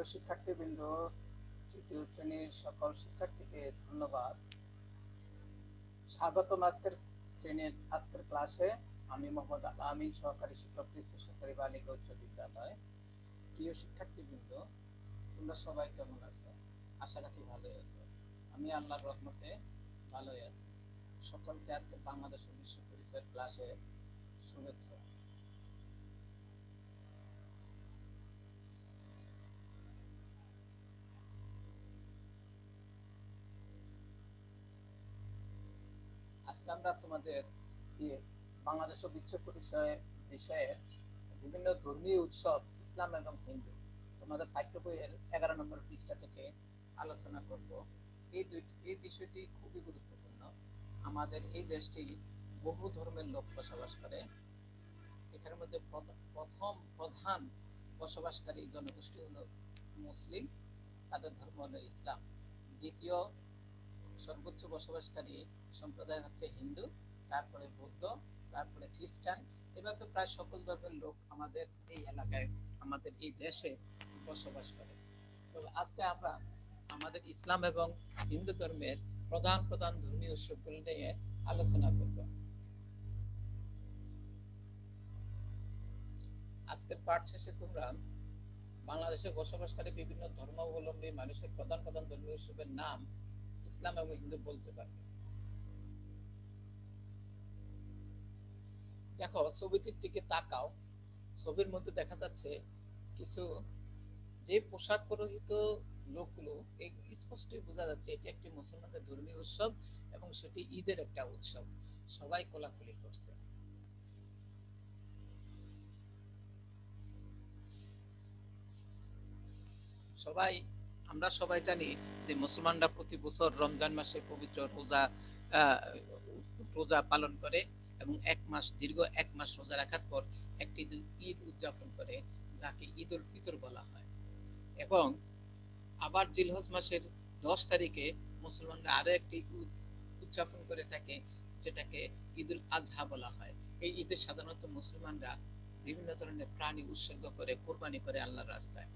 প্রিয় শিক্ষার্থীবৃন্দ, তৃতীয় শ্রেণীর সকল শিক্ষার্থীকে ধন্যবাদ। স্বাগতম আজকের ক্লাসে। আমি মোহাম্মদ আল আমিন, সহকারী শিক্ষক, সরকারি বালিকা উচ্চ বিদ্যালয়। প্রিয় শিক্ষার্থীবৃন্দ, তোমরা সবাই কেমন আছো? আশা রাখি ভালোই আছো। আমি আল্লাহর রহমতে ভালোই আছি। সকলকে আজকে বাংলাদেশের বিশ্ব পরিচয়ের ক্লাসে শুভেচ্ছা। আজকে আমরা তোমাদের বাংলাদেশ ও বিশ্ব পরিচয় বিষয়ে বিভিন্ন ধর্মীয় উৎসব, ইসলাম এবং হিন্দু, তোমাদের পাঠ্য বইয়ের 11 নম্বর পৃষ্ঠা থেকে আলোচনা করব। এই বিষয়টি খুবই গুরুত্বপূর্ণ। আমাদের এই দেশটি বহু ধর্মের লোক বসবাস করে। এখানের মধ্যে প্রথম প্রধান বসবাসকারী জনগোষ্ঠী হলো মুসলিম, তাদের ধর্ম হলো ইসলাম। দ্বিতীয় সর্বোচ্চ বসবাসকারী সম্প্রদায় হচ্ছে হিন্দু, তারপরে বৌদ্ধ, তারপরে খ্রিস্টান। এভাবে প্রায় সকল ধর্মের লোক আমাদের এই এলাকায়, আমাদের এই দেশে বসবাস করে। তবে আজকে আমরা আমাদের ইসলাম এবং হিন্দু ধর্মের প্রধান প্রধান ধর্মীয় উৎসবগুলো নিয়ে আলোচনা করব। আজকের পাঠ শেষে তোমরা বাংলাদেশে বসবাসকারী বিভিন্ন ধর্মাবলম্বী মানুষের প্রধান প্রধান ধর্মীয় উৎসবের নাম ইসলাম এবং হিন্দু বলতে পারবে। দেখো, ছবিটির দিকে তাকাও। ছবির মধ্যে দেখা যাচ্ছে কিছু যে পোশাক পরিহিত লোকগুলো, স্পষ্টই বোঝা যাচ্ছে এটি একটি মুসলমানদের ধর্মীয় উৎসব এবং সেটি ঈদের একটা উৎসব। সবাই কোলাকুলি করছে। আমরা সবাই জানি যে মুসলমানরা প্রতি বছর রমজান মাসে পবিত্র রোজা পালন করে এবং দীর্ঘ এক মাস রোজা রাখার পর একটি ঈদ উদযাপন করে, যাকে ঈদ উল ফিতর বলা হয়। এবং আবার জিলহজ মাসের 10 তারিখে মুসলমানরা আরো একটি উদযাপন করে থাকে, যেটাকে ঈদুল আজহা বলা হয়। এই ঈদে সাধারণত মুসলমানরা বিভিন্ন ধরনের প্রাণী উৎসর্গ করে, কোরবানি করে আল্লাহর রাস্তায়।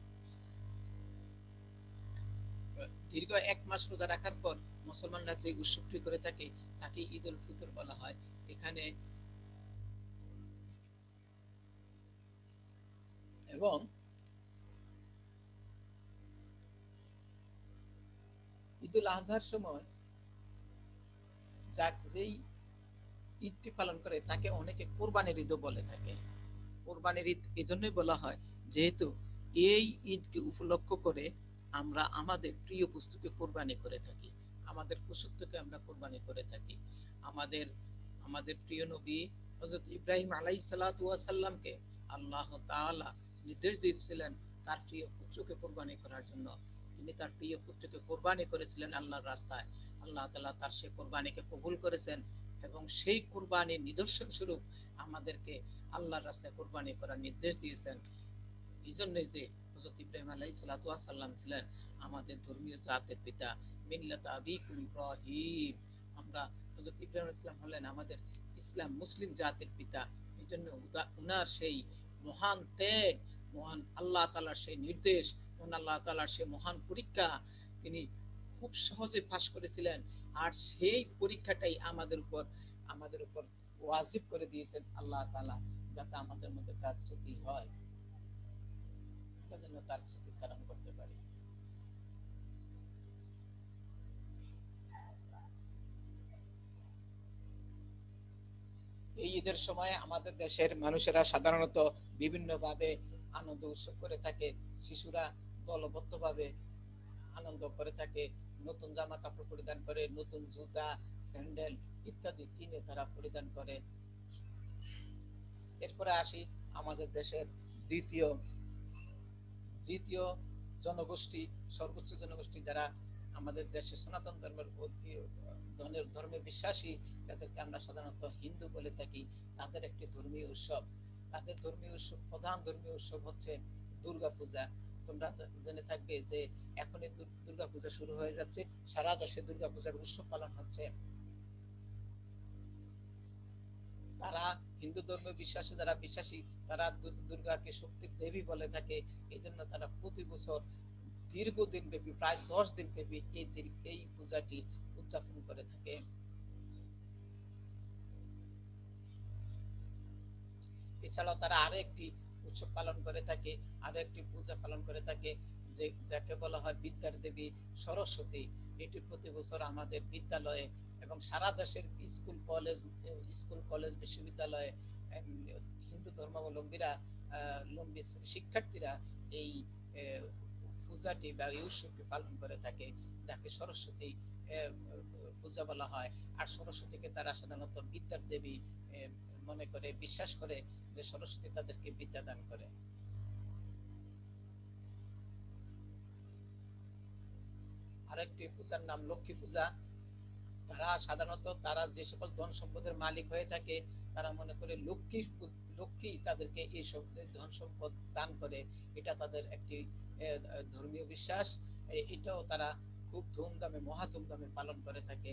দীর্ঘ এক মাস রোজা রাখার পর মুসলমানরা যে উৎসবটি করে থাকে তাকে ঈদ উল ফিতর বলা হয়। এখানে এবং ঈদুল আজহার সময় যেই ঈদটি পালন করে তাকে অনেকে কোরবানির ঈদও বলে থাকে। কোরবানির ঈদ এজন্যই বলা হয় যেহেতু এই ঈদকে উপলক্ষ করে আমরা আমাদের প্রিয় বস্তুকে কোরবানি করে থাকি, আমাদের পশুত্বকে আমরা কোরবানি করে থাকি। আমাদের আমাদের প্রিয় নবী হযরত ইব্রাহিম আলাইহিস সালাতু ওয়াস সালামকে আল্লাহ তাআলা নির্দেশ দিয়েছিলেন তার প্রিয় পুত্রকে কোরবানি করার জন্য। তিনি তার প্রিয় পুত্রকে কোরবানি করেছিলেন আল্লাহর রাস্তায়। আল্লাহ তাআলা তার সেই কোরবানিকে কবুল করেছেন এবং সেই কোরবানির নিদর্শন স্বরূপ আমাদেরকে আল্লাহর রাস্তায় কোরবানি করার নির্দেশ দিয়েছেন। এই জন্যই যে হযরত ইব্রাহিম আলাইহিস সালাতু ওয়াস সালাম ছিলেন আমাদের ধর্মীয় জাতের পিতা, মিল্লাত আবিকুম ইব্রাহিম। আমরা হযরত ইব্রাহিম আলাইহিস সালাম হলেন আমাদের ইসলাম মুসলিম জাতির পিতা। এই জন্য উনার সেই মহান ত্যাগ, মহান আল্লাহ তাআলার সেই নির্দেশ, মহান আল্লাহ তাআলার সেই মহান পরীক্ষা তিনি খুব সহজে পাশ করেছিলেন। আর সেই পরীক্ষাটাই আমাদের উপর ওয়াজিব করে দিয়েছেন আল্লাহ তাআলা, যাতে আমাদের মধ্যে তার স্মৃতি হয়, আমরা যেন তার স্মৃতি স্মরণ করতে পারি। এই ঈদের সময় আমাদের দেশের মানুষেরা সাধারণত বিভিন্ন ভাবে আনন্দ উৎসব করে থাকে। শিশুরা দলবদ্ধভাবে আনন্দ করে থাকে, নতুন জামা কাপড় পরিধান করে, নতুন জুতা, স্যান্ডেল ইত্যাদি কিনে তারা পরিধান করে। এরপরে আসি আমাদের দেশের দ্বিতীয় দ্বিতীয় জনগোষ্ঠী, সর্বোচ্চ জনগোষ্ঠী যারা আমাদের দেশে সনাতন ধর্মে বিশ্বাসী, যাদেরকে আমরা সাধারণত হিন্দু বলে থাকি। তাদের একটি ধর্মীয় উৎসব, তাদের ধর্মীয় উৎসব, প্রধান ধর্মীয় উৎসব হচ্ছে দুর্গা পূজা। তোমরা জেনে থাকবে যে এখনই দুর্গা পূজা শুরু হয়ে যাচ্ছে, সারা দেশে দুর্গা পূজার উৎসব পালন হচ্ছে। তারা হিন্দু ধর্মে যারা বিশ্বাসী, তারা দুর্গাকে শক্তির দেবী বলে থাকে। এই জন্য তারা প্রতি বছর দীর্ঘদিন ব্যাপী প্রায় 10 দিন ব্যাপী এই পূজাটি উদযাপন করে থাকে। এছাড়াও তারা আরো একটি উৎসব পালন করে থাকে, আরো একটি পূজা পালন করে থাকে, যে যাকে বলা হয় বিদ্যার দেবী সরস্বতী। এটি প্রতি বছর আমাদের বিদ্যালয়ে এবং সারা দেশের স্কুল কলেজ বিশ্ববিদ্যালয়ে হিন্দু ধর্মাবলম্বীরা লম্বী শিক্ষার্থীরা এই পূজাটি বা এই উৎসবটি পালন করে থাকে, যাকে সরস্বতী পূজা বলা হয়। আর সরস্বতীকে তারা সাধারণত বিদ্যার দেবী মনে করে, বিশ্বাস করে যে সরস্বতী তাদেরকে বিদ্যা দান করে। আরেকটি পূজার নাম লক্ষ্মী পূজা। তারা যে সকল ধন সম্পদের মালিক হয়ে থাকে, তারা মনে করে লক্ষ্মী তাদেরকে এই সব ধন সম্পদ দান করে। এটা তাদের একটি ধর্মীয় বিশ্বাস। এটাও তারা খুব ধুমধামে, মহা ধুমধামে পালন করে থাকে।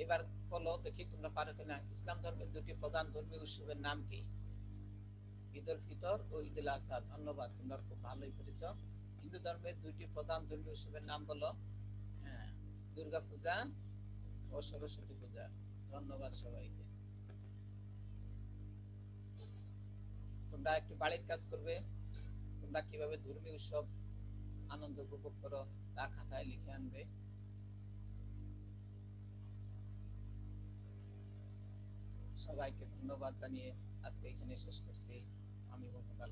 এবার বলো দেখি তোমরা পারো কিনা, ইসলাম ধর্মের দুটি প্রধান ধর্মীয় উৎসবের নাম কি? ঈদ উল ফিতর ও ঈদ উল আজহা। ধন্যবাদ, তোমরা খুব ভালোই করেছ। হিন্দু ধর্মের দুইটি প্রধান ধর্মীয় উৎসবের নাম বলো। হ্যাঁ, দুর্গা পূজা ও সরস্বতী পূজা। ধন্যবাদ সবাইকে। তোমরা একটু বাড়ির কাজ করবে, তোমরা কিভাবে ধর্মীয় উৎসব আনন্দ উপভোগ করো তা খাতায় লিখে আনবে। সবাইকে ধন্যবাদ জানিয়ে আজকে এখানে শেষ করছি। আমি মোহাম্মদ